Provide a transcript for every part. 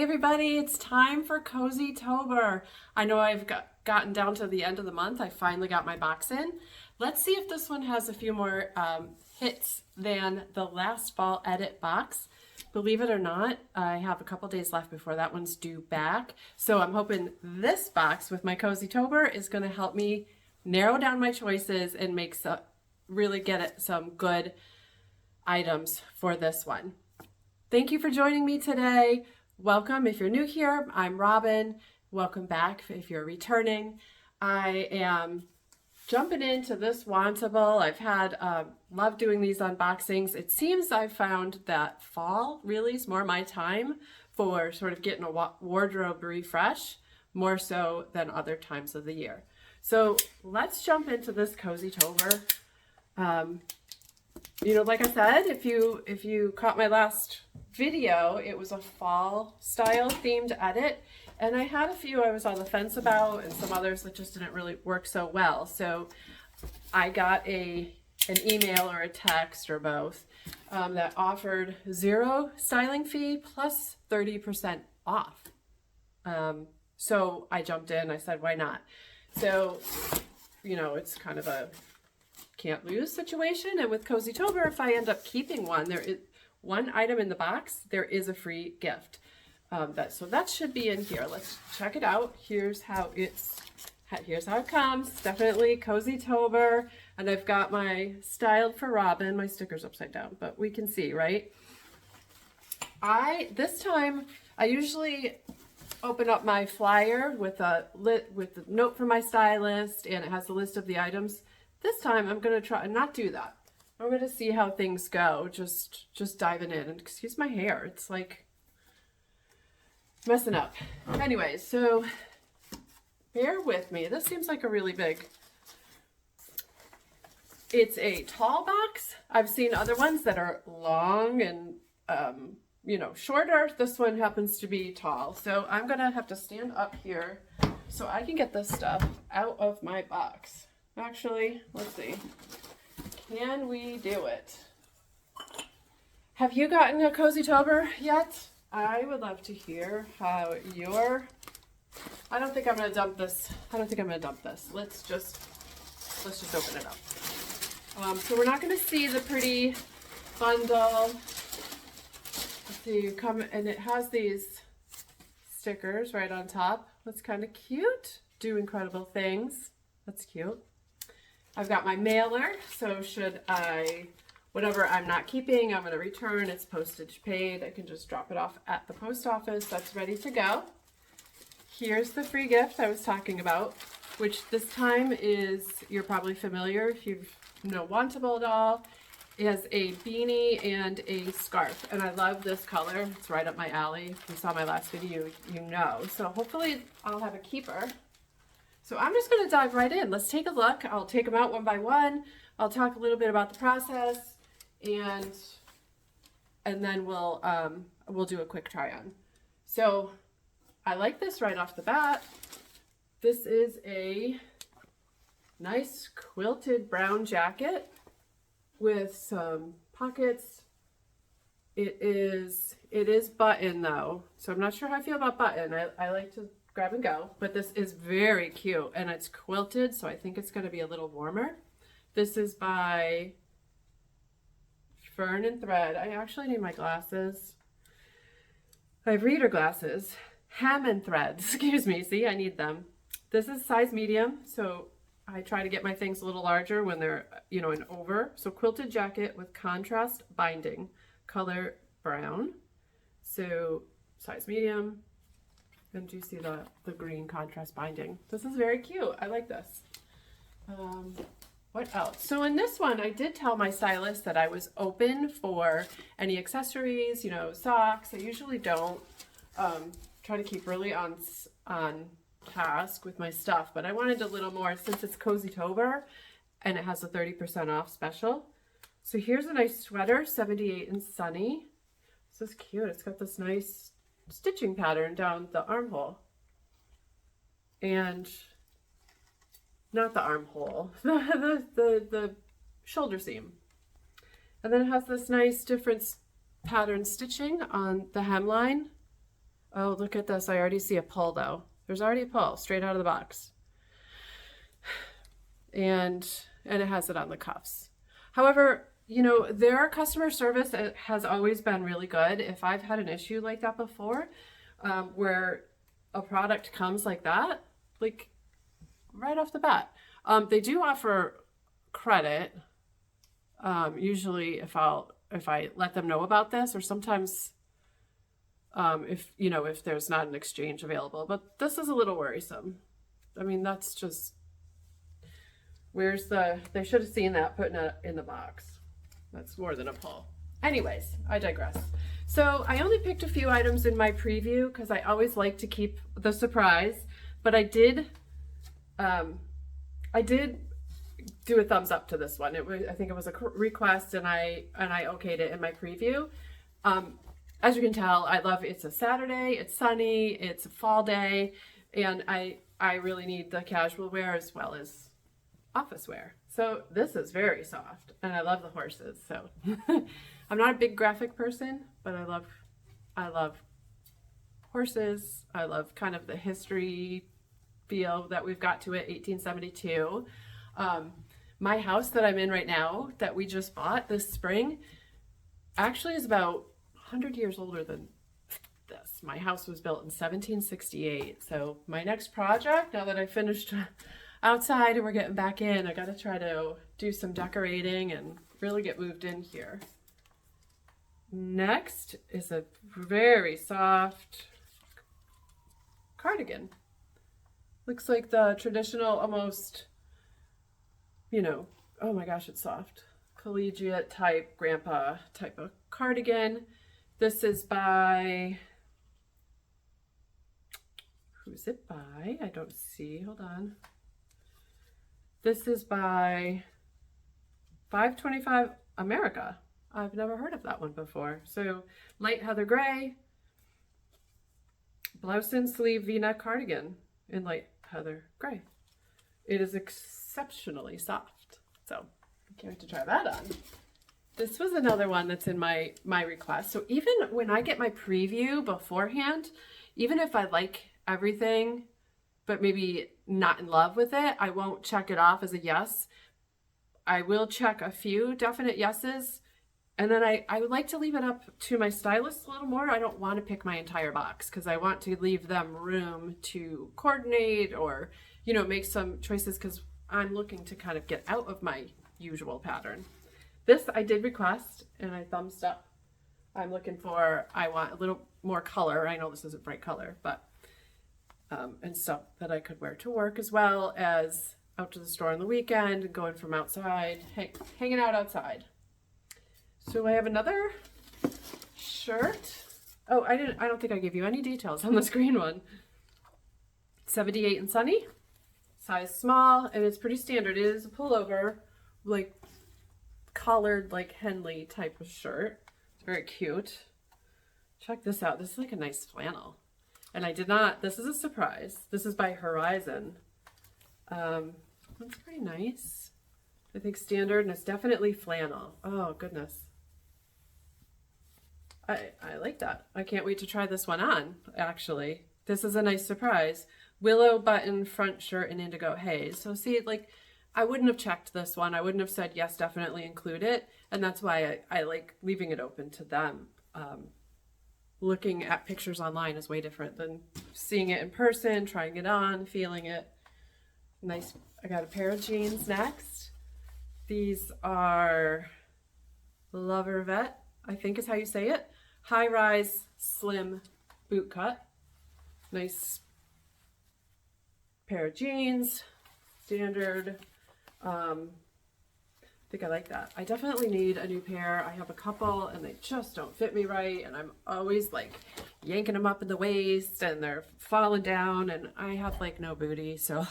Hey everybody, it's time for Cozytober. I know I've gotten down to the end of the month. I finally got my box in. Let's see if this one has a few more hits than the last fall edit box. Believe it or not, I have a couple days left before that one's due back. So I'm hoping this box with my Cozytober is going to help me narrow down my choices and really get some good items for this one. Thank you for joining me today. Welcome if you're new here. I'm Robin. Welcome back if you're returning. I am jumping into this Wantable. I've had love doing these unboxings. It seems I've found that fall really is more my time for sort of getting a wardrobe refresh, more so than other times of the year. So let's jump into this Cozytober. You know, like I said, if you caught my last video, it was a fall style themed edit, and I had a few I was on the fence about and some others that just didn't really work so well. So I got an email or a text or both that offered 0 styling fee plus 30% off. So I jumped in, I said, why not? So, you know, it's kind of a can't lose situation. And with Cozytober, if I end up keeping one, there is one item in the box, there is a free gift. So that should be in here. Let's check it out. Here's how it comes. Definitely Cozytober. And I've got my Styled for Robin. My sticker's upside down, but we can see, right? This time I usually open up my flyer with a note from my stylist, and it has a list of the items. This time I'm going to try and not do that. I'm going to see how things go, just diving in. And excuse my hair, it's like messing up. Anyway, so bear with me. This seems like a really big, it's a tall box. I've seen other ones that are long and, you know, shorter. This one happens to be tall. So I'm going to have to stand up here so I can get this stuff out of my box. Actually, let's see. Can we do it? Have you gotten a Cozytober yet? I would love to hear how I don't think I'm going to dump this. Let's just open it up. So we're not going to see the pretty bundle. Let's see, and it has these stickers right on top. That's kind of cute. Do incredible things. That's cute. I've got my mailer, so whatever I'm not keeping, I'm going to return. It's postage paid. I can just drop it off at the post office. That's ready to go. Here's the free gift I was talking about, which this time you're probably familiar if you know Wantable at all. It has a beanie and a scarf, and I love this color. It's right up my alley. If you saw my last video, you know. So hopefully I'll have a keeper. So I'm just going to dive right in. Let's take a look. I'll take them out one by one. I'll talk a little bit about the process, and then we'll do a quick try on. So I like this right off the bat. This is a nice quilted brown jacket with some pockets. It is button though, so I'm not sure how I feel about button. I like to grab and go, but this is very cute, and it's quilted, so I think it's going to be a little warmer. This is by Fern and Thread. I actually need my glasses. I have reader glasses. Hem and Threads, excuse me. See, I need them. This is size medium, so I try to get my things a little larger when they're, you know, an over. So quilted jacket with contrast binding, color brown. So size medium. And do you see the green contrast binding? This is very cute. I like this. What else? So in this one, I did tell my stylist that I was open for any accessories, you know, socks. I usually don't try to keep really on task with my stuff, but I wanted a little more since it's Cozytober and it has a 30% off special. So here's a nice sweater, 78 and Sunny. This is cute. It's got this nice stitching pattern down the armhole, and not the armhole, the shoulder seam, and then it has this nice different pattern stitching on the hemline. Oh, look at this. I already see a pull though. There's already a pull straight out of the box. And it has it on the cuffs. However, you know, their customer service has always been really good. If I've had an issue like that before, where a product comes like that, like right off the bat, they do offer credit. Usually if I let them know about this, or sometimes if, you know, if there's not an exchange available, but this is a little worrisome. I mean, that's just, they should have seen that putting it in the box. That's more than a pull. Anyways, I digress. So I only picked a few items in my preview because I always like to keep the surprise, but I did do a thumbs up to this one. I think it was a request, and I okayed it in my preview. As you can tell, I love, it's a Saturday, it's sunny, it's a fall day, and I really need the casual wear as well as office wear. So this is very soft, and I love the horses. So I'm not a big graphic person, but I love horses. I love kind of the history feel that we've got to it, 1872. My house that I'm in right now, that we just bought this spring, actually is about 100 years older than this. My house was built in 1768. So my next project, now that I finished outside and we're getting back in, I got to try to do some decorating and really get moved in here. Next is a very soft cardigan. Looks like the traditional, almost, you know, oh my gosh, it's soft, collegiate type, grandpa type of cardigan. This is by, who's it by? I don't see, hold on. This is by 525 America. I've never heard of that one before. So light heather gray, blouse and sleeve V-neck cardigan in light heather gray. It is exceptionally soft. So I can't wait to try that on. This was another one that's in my request. So even when I get my preview beforehand, even if I like everything, but maybe not in love with it, I won't check it off as a yes. I will check a few definite yeses, and then I would like to leave it up to my stylist a little more. I don't want to pick my entire box because I want to leave them room to coordinate or, you know, make some choices, because I'm looking to kind of get out of my usual pattern. This I did request and I thumbs up. I'm looking for, I want a little more color. I know this isn't bright color, but and stuff that I could wear to work as well as out to the store on the weekend and going from outside, hanging out outside. So I have another shirt. Oh, I don't think I gave you any details on this green one. 78 and sunny, size small, and it's pretty standard. It is a pullover, like collared, like Henley type of shirt. It's very cute. Check this out. This is like a nice flannel. And I did not, this is a surprise. This is by Horizon. That's pretty nice. I think standard, and it's definitely flannel. Oh, goodness. I like that. I can't wait to try this one on, actually. This is a nice surprise. Willow button front shirt in indigo haze. So see, like, I wouldn't have checked this one. I wouldn't have said, yes, definitely include it. And that's why I like leaving it open to them. Looking at pictures online is way different than seeing it in person, trying it on, feeling it. Nice. I got a pair of jeans next. These are Lover Vet, I think is how you say it. High rise, slim boot cut. Nice pair of jeans, standard. I think I like that. I definitely need a new pair. I have a couple and they just don't fit me right, and I'm always like yanking them up in the waist and they're falling down, and I have like no booty, so my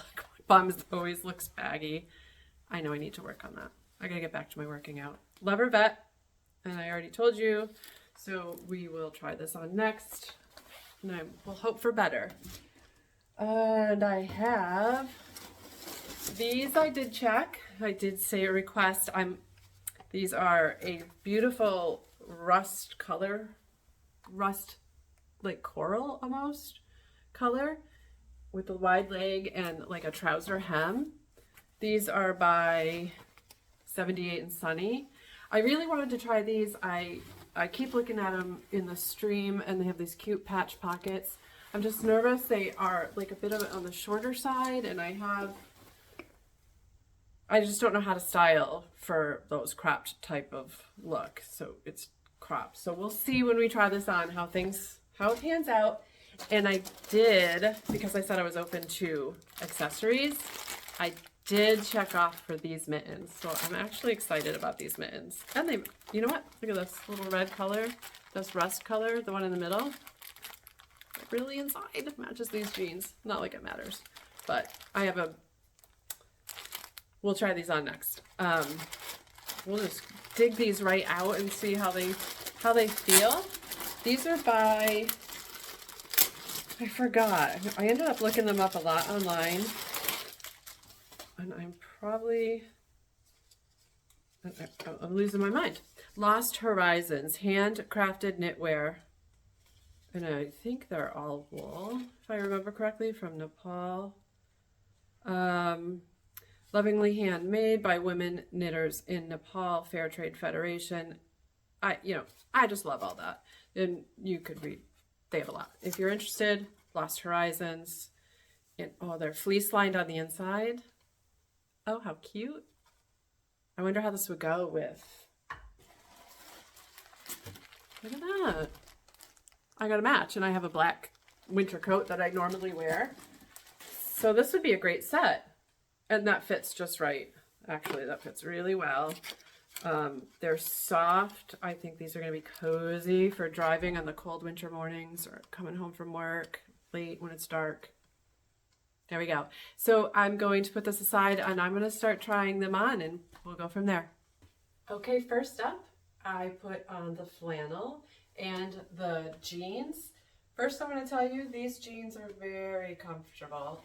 bums always looks baggy. I know I need to work on that. I gotta get back to my working out. Lover Vet, and I already told you, so we will try this on next, and I will hope for better. And I have these. I did check. I did say a request. These are a beautiful rust color, rust like coral almost color with a wide leg and like a trouser hem. These are by 78 and Sunny. I really wanted to try these. I keep looking at them in the stream and they have these cute patch pockets. I'm just nervous they are like a bit of it on the shorter side, and I just don't know how to style for those cropped type of look. So it's cropped. So we'll see when we try this on how it pans out. And I did, because I said I was open to accessories, I did check off for these mittens. So I'm actually excited about these mittens. And they, you know what? Look at this little red color, this rust color, the one in the middle. Really inside matches these jeans. Not like it matters, but I have we'll try these on next. We'll just dig these right out and see how they feel. These are by, I forgot. I ended up looking them up a lot online, and I'm losing my mind. Lost Horizons, handcrafted knitwear. And I think they're all wool, if I remember correctly, from Nepal. Lovingly handmade by women knitters in Nepal, Fair Trade Federation. I just love all that. And you could read, they have a lot. If you're interested, Lost Horizons. And oh, they're fleece lined on the inside. Oh, how cute. I wonder how this would go with, look at that. I got a match, and I have a black winter coat that I normally wear. So this would be a great set. And that fits just right. Actually, that fits really well. They're soft. I think these are going to be cozy for driving on the cold winter mornings or coming home from work late when it's dark. There we go. So I'm going to put this aside, and I'm going to start trying them on, and we'll go from there. Okay, first up, I put on the flannel and the jeans. First, I'm going to tell you, these jeans are very comfortable.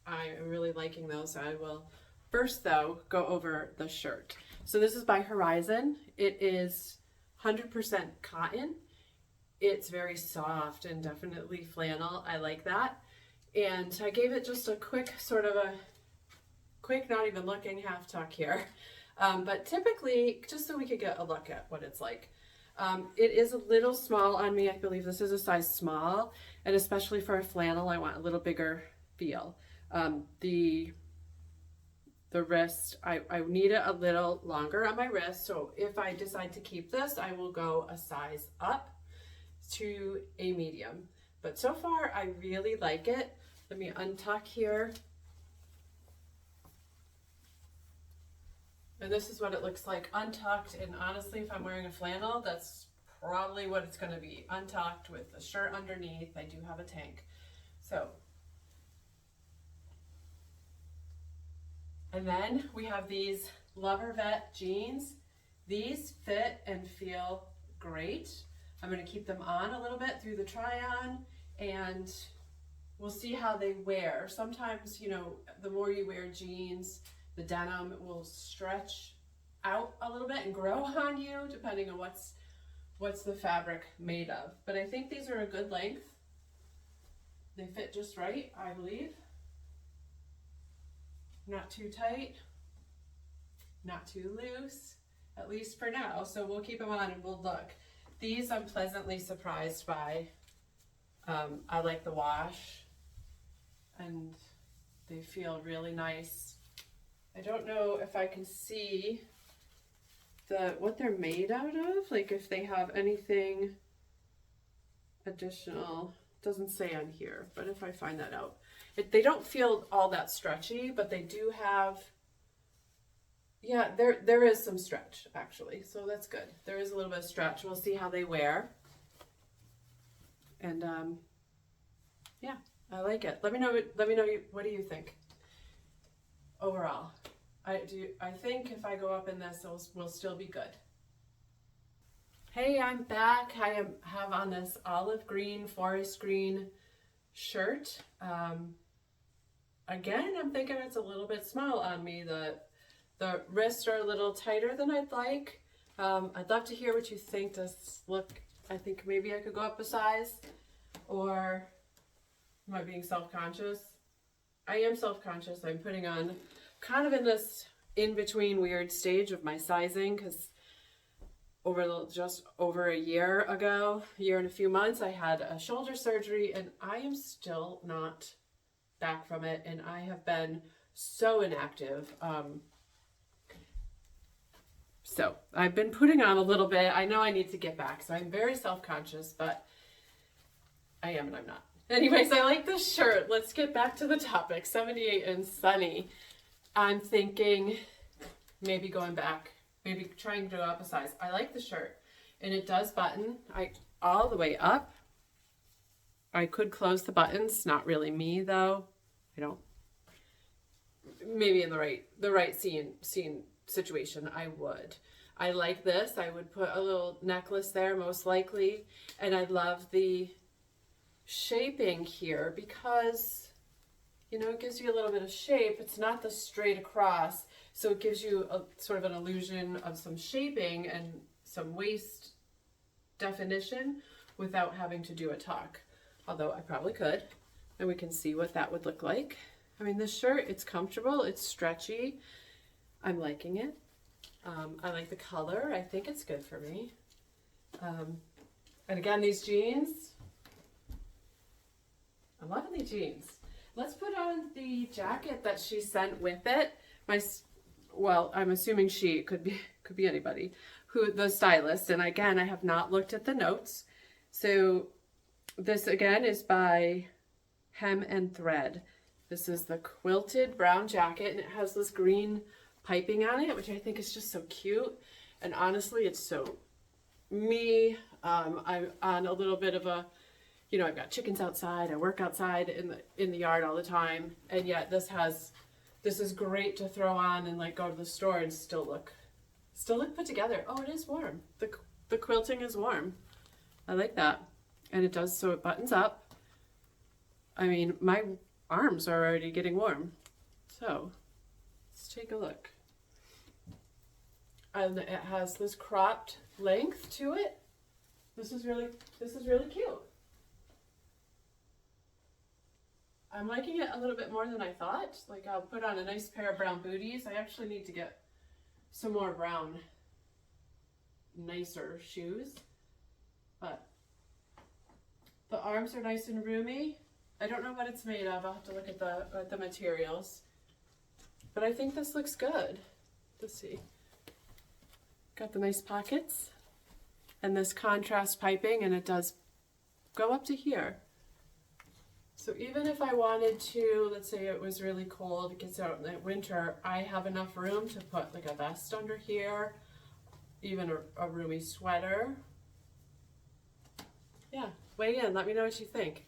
I am really liking those. I will first, though, go over the shirt. So this is by Horizon. It is 100% cotton. It's very soft and definitely flannel. I like that. And I gave it just a quick, not even looking, half tuck here. But typically, just so we could get a look at what it's like. It is a little small on me. I believe this is a size small, and especially for a flannel, I want a little bigger feel. The wrist, I need it a little longer on my wrist, so if I decide to keep this, I will go a size up to a medium. But so far, I really like it. Let me untuck here. And this is what it looks like untucked, and honestly, if I'm wearing a flannel, that's probably what it's going to be. Untucked with a shirt underneath. I do have a tank. So, and then we have these Lover Vet jeans. These fit and feel great. I'm going to keep them on a little bit through the try-on, and we'll see how they wear. Sometimes, you know, the more you wear jeans, the denim will stretch out a little bit and grow on you, depending on what's the fabric made of. But I think these are a good length. They fit just right, I believe. Not too tight, not too loose, at least for now. So we'll keep them on and we'll look. These I'm pleasantly surprised by. I like the wash, and they feel really nice. I don't know if I can see what they're made out of, like if they have anything additional. It doesn't say on here, but if I find that out. They don't feel all that stretchy, but they do have, yeah, there is some stretch actually, so that's good. There is a little bit of stretch. We'll see how they wear. And yeah, I like it. Let me know what do you think overall. I think if I go up in this, we'll still be good. Hey, I'm back. I have on this olive green, forest green shirt. Again, I'm thinking it's a little bit small on me. The wrists are a little tighter than I'd like. I'd love to hear what you think. Does look, I think maybe I could go up a size. Or am I being self-conscious? I am self-conscious. I'm putting on kind of in this in-between weird stage of my sizing, because just over a year ago, a year and a few months, I had a shoulder surgery, and I am still not back from it, and I have been so inactive. So I've been putting on a little bit. I know I need to get back, so I'm very self-conscious, but I am and I'm not. Anyways, I like this shirt. Let's get back to the topic. 78 and Sunny. I'm thinking maybe going back, maybe trying to go up a size. I like the shirt, and it does button all the way up. I could close the buttons. Not really me though. I don't. Maybe in the right scene situation, I would. I like this. I would put a little necklace there most likely, and I love the shaping here because, you know, it gives you a little bit of shape. It's not the straight across, so it gives you a sort of an illusion of some shaping and some waist definition without having to do a tuck, although I probably could, and we can see what that would look like. I mean, this shirt, it's comfortable, it's stretchy. I'm liking it. I like the color. I think it's good for me. And again, these jeans, I'm loving these jeans. Let's put on the jacket that she sent with it. Well, I'm assuming it could be anybody, the stylist. And again, I have not looked at the notes. So this again is by Hem and Thread. This is the quilted brown jacket, and it has this green piping on it, which I think is just so cute. And honestly, it's so me. I'm on a little bit of a, you know, I've got chickens outside. I work outside in the yard all the time, and yet this is great to throw on and like go to the store and still look put together. Oh, it is warm. The quilting is warm. I like that, and it does, so it buttons up. I mean, my arms are already getting warm, so let's take a look. And it has this cropped length to it. This is really cute. I'm liking it a little bit more than I thought. Like, I'll put on a nice pair of brown booties. I actually need to get some more brown, nicer shoes. But the arms are nice and roomy. I don't know what it's made of. I'll have to look at the materials. But I think this looks good. Let's see. Got the nice pockets and this contrast piping, and it does go up to here. So even if I wanted to, let's say it was really cold, it gets out in the winter, I have enough room to put like a vest under here, even a roomy sweater. Yeah, weigh in, let me know what you think.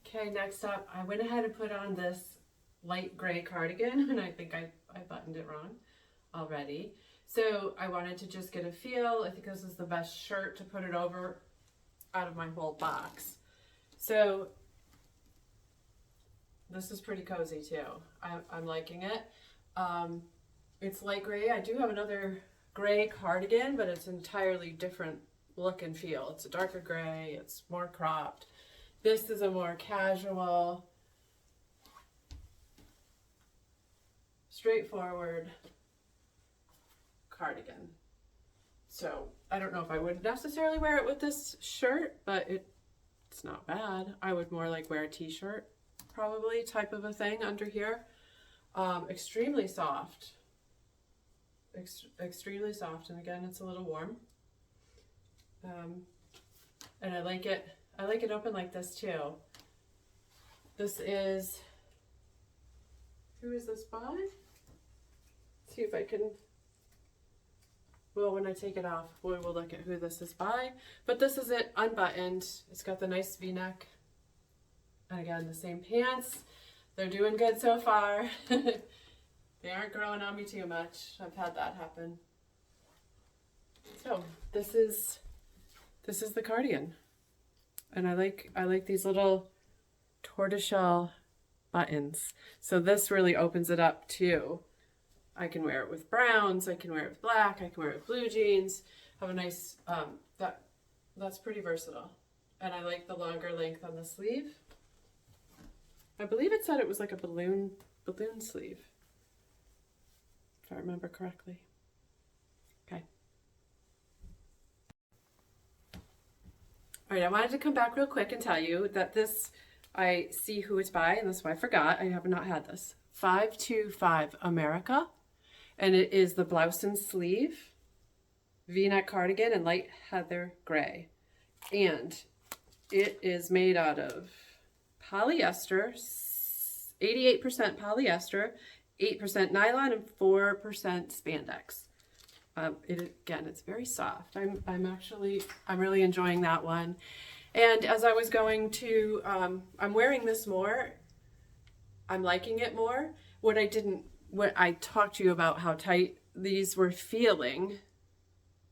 Okay, next up, I went ahead and put on this light gray cardigan, and I think I buttoned it wrong already. So I wanted to just get a feel. I think this is the best shirt to put it over out of my whole box. So this is pretty cozy too. I'm liking it. It's light gray. I do have another gray cardigan, but it's entirely different look and feel. It's a darker gray. It's more cropped. This is a more casual, straightforward cardigan. So I don't know if I would necessarily wear it with this shirt, but it's not bad. I would more like wear a t-shirt probably, type of a thing under here. Extremely soft. Extremely soft, and again, it's a little warm. And I like it open like this too. This is, who is this by? Let's see if I can, well, when I take it off, we will look at who this is by. But this is it unbuttoned. It's got the nice V-neck. And again, the same pants. They're doing good so far. They aren't growing on me too much. I've had that happen. So this is the cardigan. And I like these little tortoiseshell buttons. So this really opens it up too. I can wear it with browns, I can wear it with black, I can wear it with blue jeans. Have a nice, that's pretty versatile. And I like the longer length on the sleeve. I believe it said it was like a balloon sleeve, if I remember correctly. Okay. All right, I wanted to come back real quick and tell you that this, I see who it's by, and that's why I forgot. I have not had this. 525 America, and it is the blouse and sleeve, V-neck cardigan in light heather gray. And it is made out of polyester, 88% polyester, 8% nylon, and 4% spandex. Again, it's very soft. I'm really enjoying that one. And as I was going to, I'm wearing this more. I'm liking it more. What I talked to you about how tight these were feeling.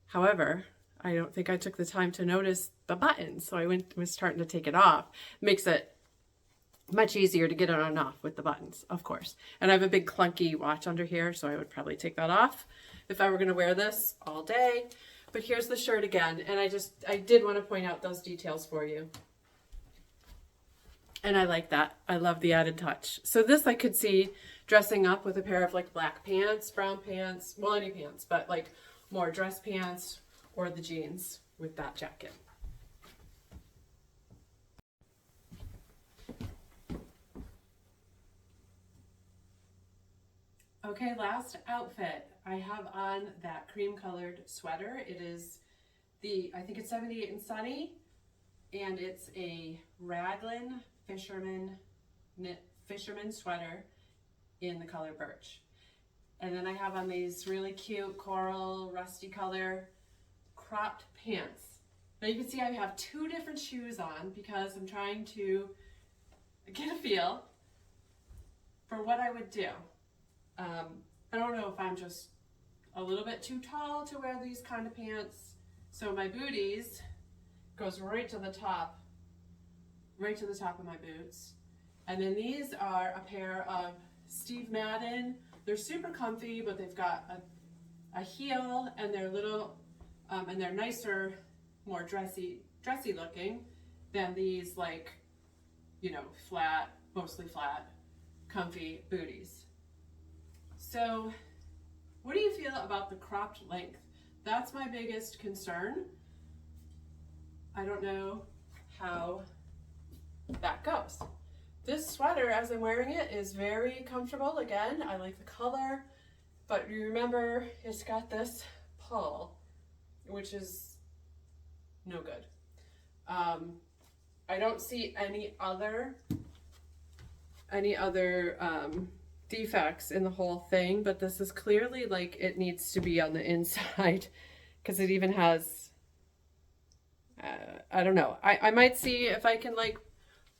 However, I don't think I took the time to notice the buttons. So I was starting to take it off. Makes it much easier to get it on and off with the buttons, of course. And I have a big clunky watch under here, so I would probably take that off if I were going to wear this all day. But here's the shirt again, and I did want to point out those details for you. And I like that. I love the added touch. So this I could see dressing up with a pair of like black pants, brown pants, well, any pants, but like more dress pants or the jeans with that jacket. Okay, last outfit. I have on that cream colored sweater. It is I think it's 78 and Sunny, and it's a raglan fisherman sweater in the color birch. And then I have on these really cute coral rusty color cropped pants. Now you can see I have two different shoes on because I'm trying to get a feel for what I would do. I don't know if I'm just a little bit too tall to wear these kind of pants. So my booties goes right to the top of my boots. And then these are a pair of Steve Madden. They're super comfy, but they've got a heel, and they're little, and they're nicer, more dressy looking than these, like, you know, mostly flat, comfy booties. So what do you feel about the cropped length? That's my biggest concern. I don't know how that goes. This sweater, as I'm wearing it, is very comfortable. Again, I like the color, but you remember it's got this pull, which is no good. I don't see any other defects in the whole thing, but this is clearly like it needs to be on the inside because it even has, I don't know. I might see if I can like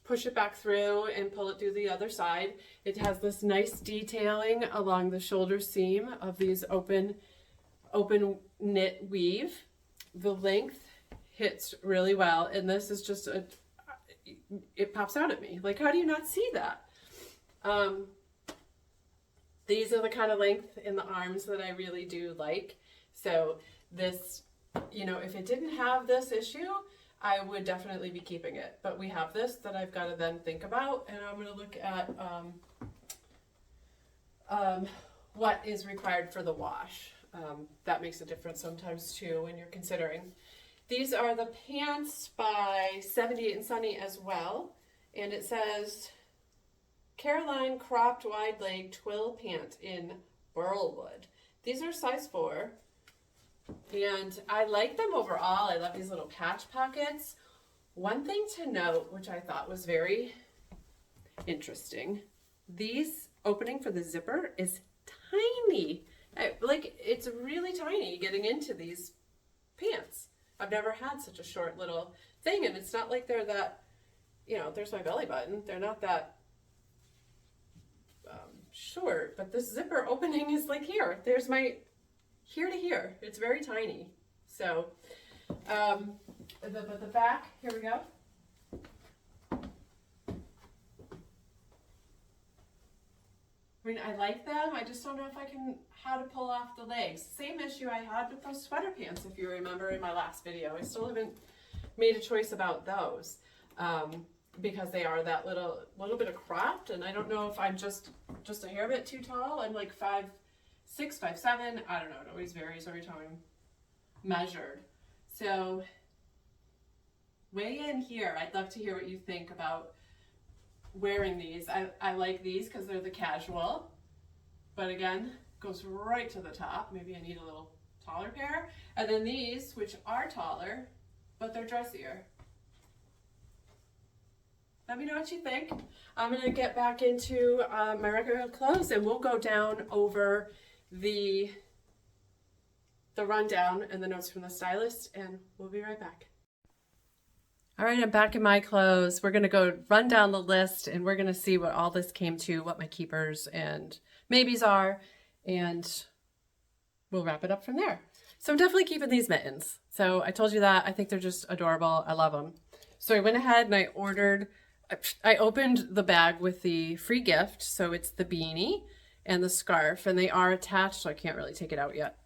push it back through and pull it through the other side. It has this nice detailing along the shoulder seam of these open knit weave. The length hits really well, and this is just it pops out at me. Like, how do you not see that? These are the kind of length in the arms that I really do like. So this, you know, if it didn't have this issue, I would definitely be keeping it. But we have this that I've got to then think about, and I'm going to look at what is required for the wash. That makes a difference sometimes too when you're considering. These are the pants by 78 and Sunny as well, and it says Caroline cropped wide leg twill pant in burlwood. These are size 4. And I like them overall. I love these little patch pockets. One thing to note, which I thought was very interesting, these opening for the zipper is tiny. Like, it's really tiny getting into these pants. I've never had such a short little thing, and it's not like they're that, you know, there's my belly button. They're not that short, but this zipper opening is like here. There's my here to here. It's very tiny. So, but the back, here we go. I mean, I like them. I just don't know if I can, how to pull off the legs. Same issue I had with those sweater pants, if you remember in my last video. I still haven't made a choice about those because they are that little bit of cropped, and I don't know if I'm just a hair bit too tall. I'm like 5'6", 5'7". I don't know. It always varies every time I'm measured. So weigh in here. I'd love to hear what you think about wearing these. I like these because they're the casual, but again, goes right to the top. Maybe I need a little taller pair. And then these, which are taller, but they're dressier. Let me know what you think. I'm gonna get back into my regular clothes, and we'll go down over the rundown and the notes from the stylist, and we'll be right back. All right, I'm back in my clothes. We're gonna go run down the list, and we're gonna see what all this came to, what my keepers and maybes are, and we'll wrap it up from there. So I'm definitely keeping these mittens. So I told you that. I think they're just adorable. I love them. So I went ahead and I opened the bag with the free gift. So it's the beanie and the scarf, and they are attached, so I can't really take it out yet.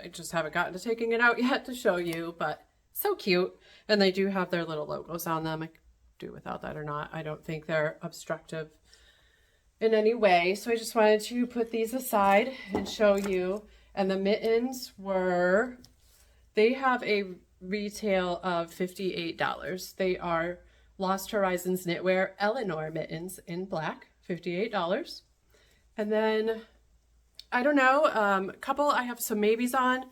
I just haven't gotten to taking it out yet to show you, but so cute. And they do have their little logos on them. I could do without that or not. I don't think they're obstructive in any way. So I just wanted to put these aside and show you. And the mittens they have a retail of $58. They are Lost Horizons Knitwear Eleanor mittens in black, $58. And then, I don't know, I have some maybes on.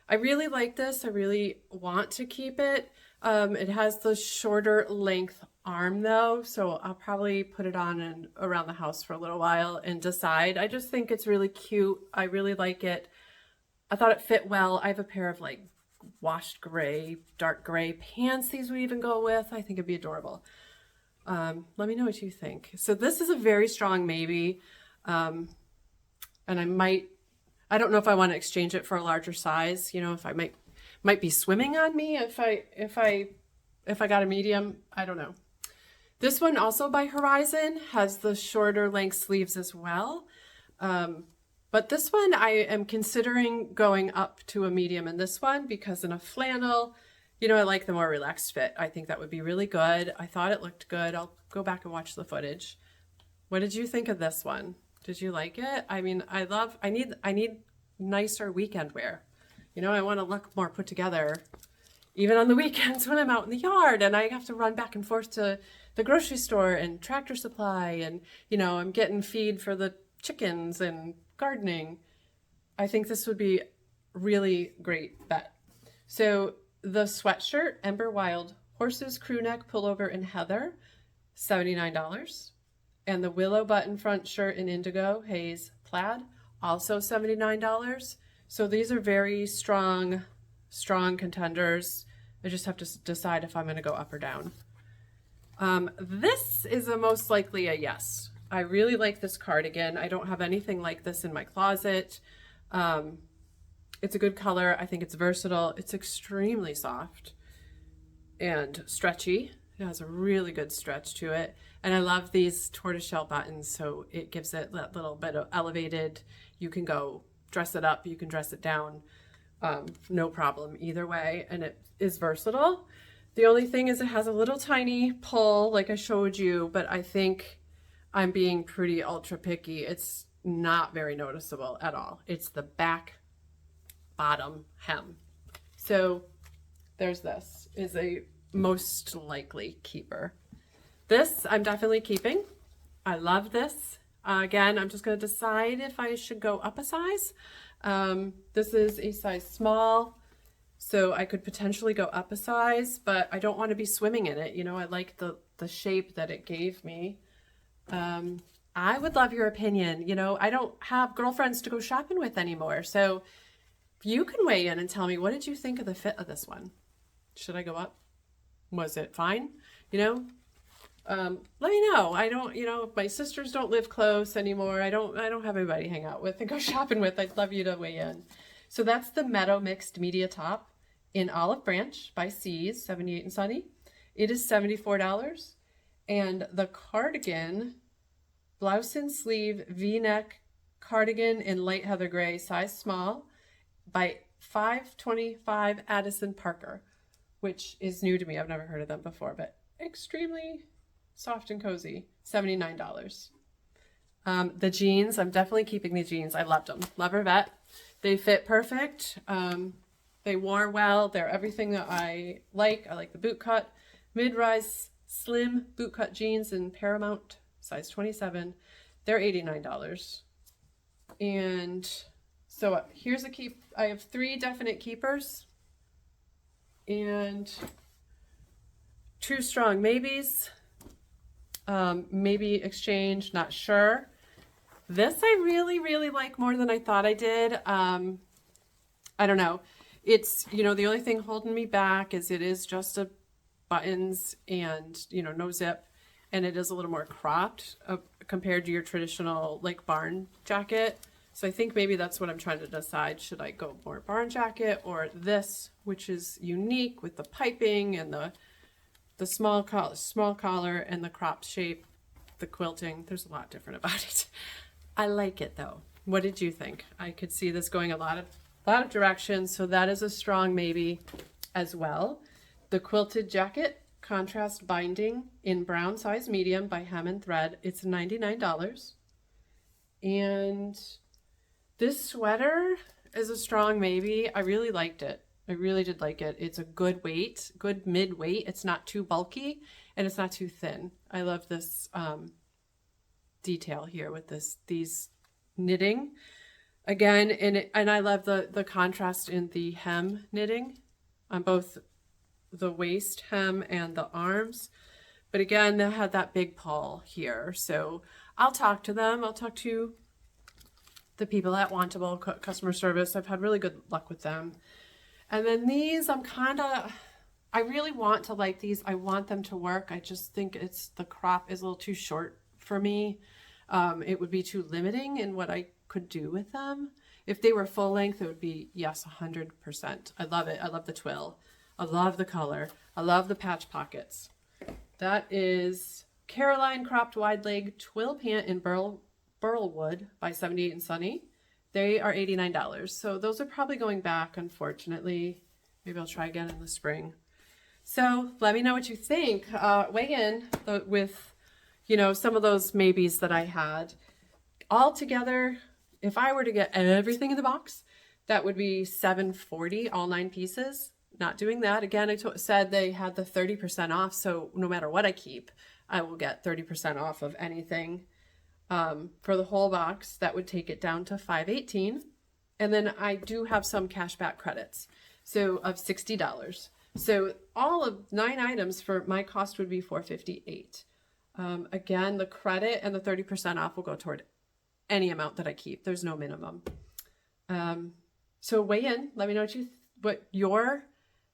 I really like this. I really want to keep it. It has the shorter length arm though, so I'll probably put it on and around the house for a little while and decide. I just think it's really cute. I really like it. I thought it fit well. I have a pair of like washed gray, dark gray pants these would even go with. I think it'd be adorable. Let me know what you think. So this is a very strong maybe. And I don't know if I want to exchange it for a larger size. You know, if I might be swimming on me if I got a medium. I don't know. This one also by Horizon has the shorter length sleeves as well. But this one I am considering going up to a medium in this one because in a flannel, you know, I like the more relaxed fit. I think that would be really good. I thought it looked good. I'll go back and watch the footage. What did you think of this one? Did you like it? I mean, I need nicer weekend wear. You know, I want to look more put together, even on the weekends when I'm out in the yard and I have to run back and forth to the grocery store and Tractor Supply and, you know, I'm getting feed for the chickens and gardening. I think this would be really great bet. So the sweatshirt, Ember Wild, Horses, Crew Neck, Pullover, and Heather, $79. And the Willow button front shirt in Indigo, Haze, Plaid, also $79. So these are very strong contenders. I just have to decide if I'm going to go up or down. This is a most likely a yes. I really like this cardigan. I don't have anything like this in my closet. It's a good color. I think it's versatile. It's extremely soft and stretchy. It has a really good stretch to it. And I love these tortoiseshell buttons, so it gives it that little bit of elevated. You can go dress it up, you can dress it down, no problem either way, and it is versatile. The only thing is it has a little tiny pull like I showed you, but I think I'm being pretty ultra picky. It's not very noticeable at all. It's the back bottom hem. So there's this, is a most likely keeper. This I'm definitely keeping. I love this. Again, I'm just going to decide if I should go up a size. This is a size small, so I could potentially go up a size, but I don't want to be swimming in it. You know, I like the shape that it gave me. I would love your opinion. You know, I don't have girlfriends to go shopping with anymore, so you can weigh in and tell me, what did you think of the fit of this one? Should I go up? Was it fine? You know, let me know. I don't, you know, my sisters don't live close anymore. I don't have anybody to hang out with and go shopping with. I'd love you to weigh in. So that's the Meadow Mixed Media Top in Olive Branch by C's, 78 and Sunny. It is $74. And the cardigan, blouse and sleeve V-neck cardigan in light heather gray, size small, by 525 Addison Parker. which is new to me. I've never heard of them before, but extremely soft and cozy, $79. The jeans, I'm definitely keeping the jeans. I loved them. Lovervet. They fit perfect. They wore well. They're everything that I like. I like the boot cut, mid-rise slim boot cut jeans in Paramount, size 27. They're $89. And so here's a keep. I have 3 definite keepers and 2 strong maybes. Maybe exchange, not sure. This I really, really like more than I thought I did. I don't know. It's, you know, the only thing holding me back is it is just a buttons and, you know, no zip. And it is a little more cropped compared to your traditional like barn jacket. So I think maybe that's what I'm trying to decide. Should I go more barn jacket or this, which is unique with the piping and the small collar and the cropped shape, the quilting. There's a lot different about it. I like it though. What did you think? I could see this going a lot of directions. So that is a strong maybe as well. The quilted jacket, contrast binding in brown size medium by Hem and Thread. It's $99. And this sweater is a strong maybe. I really liked it. I really did like it. It's a good weight, good mid weight. It's not too bulky and it's not too thin. I love this detail here with these knitting again, and I love the contrast in the hem knitting on both the waist hem and the arms. But again, they had that big pull here. So I'll talk to them. I'll talk to the people at Wantable customer service. I've had really good luck with them. And then these, I really want to like these. I want them to work. I just think the crop is a little too short for me. It would be too limiting in what I could do with them. If they were full length, it would be, yes, 100%. I love it. I love the twill. I love the color. I love the patch pockets. That is Caroline cropped wide leg twill pant in Burlwood by 78 and Sunny. They are $89. So those are probably going back, unfortunately. Maybe I'll try again in the spring. So let me know what you think. Weigh in with, you know, some of those maybes that I had. All together, if I were to get everything in the box, that would be $740, all 9 pieces. Not doing that. Again, I said they had the 30% off, so no matter what I keep, I will get 30% off of anything. For the whole box, that would take it down to $518. And then I do have some cashback credits, so of $60. So all of 9 items for my cost would be $458. Again, the credit and the 30% off will go toward any amount that I keep. There's no minimum. So weigh in. Let me know what your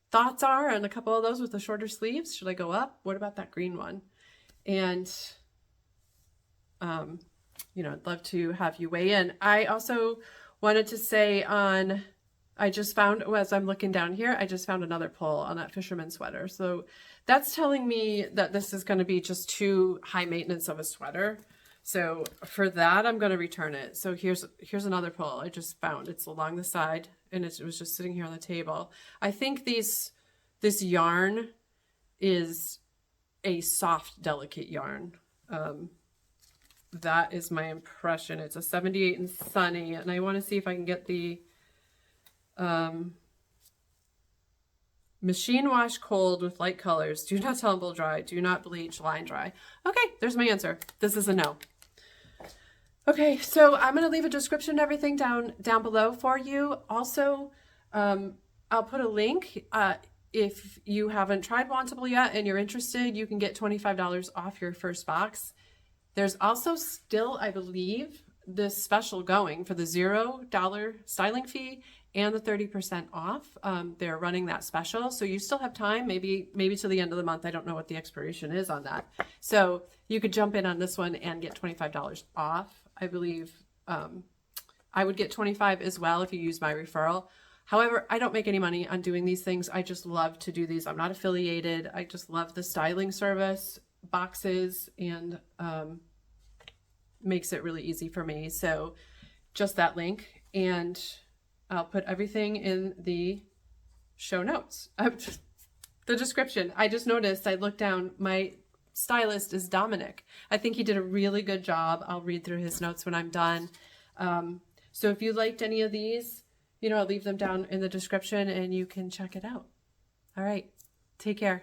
thoughts are on a couple of those with the shorter sleeves. Should I go up? What about that green one? And you know, I'd love to have you weigh in. I also wanted to say I just found, as I'm looking down here, I just found another pull on that fisherman sweater. So that's telling me that this is going to be just too high maintenance of a sweater. So for that, I'm going to return it. So here's another pull I just found. It's along the side and it was just sitting here on the table. I think this yarn is a soft, delicate yarn. That is my impression. It's a 78 and Sunny, and I want to see if I can get the machine wash cold with light colors. Do not tumble dry. Do not bleach. Line dry. Okay, there's my answer. This is a no. Okay, so I'm going to leave a description and everything down below for you. Also, I'll put a link. If you haven't tried Wantable yet and you're interested, you can get $25 off your first box. There's also still, I believe, this special going for the $0 styling fee and the 30% off. They're running that special, so you still have time, maybe to the end of the month. I don't know what the expiration is on that. So you could jump in on this one and get $25 off. I believe I would get $25 as well if you use my referral. However, I don't make any money on doing these things. I just love to do these. I'm not affiliated. I just love the styling service, boxes, and makes it really easy for me. So just that link, and I'll put everything in the show notes. the description. I just noticed, I looked down, my stylist is Dominic. I think he did a really good job. I'll read through his notes when I'm done. So if you liked any of these, you know, I'll leave them down in the description and you can check it out. All right, take care.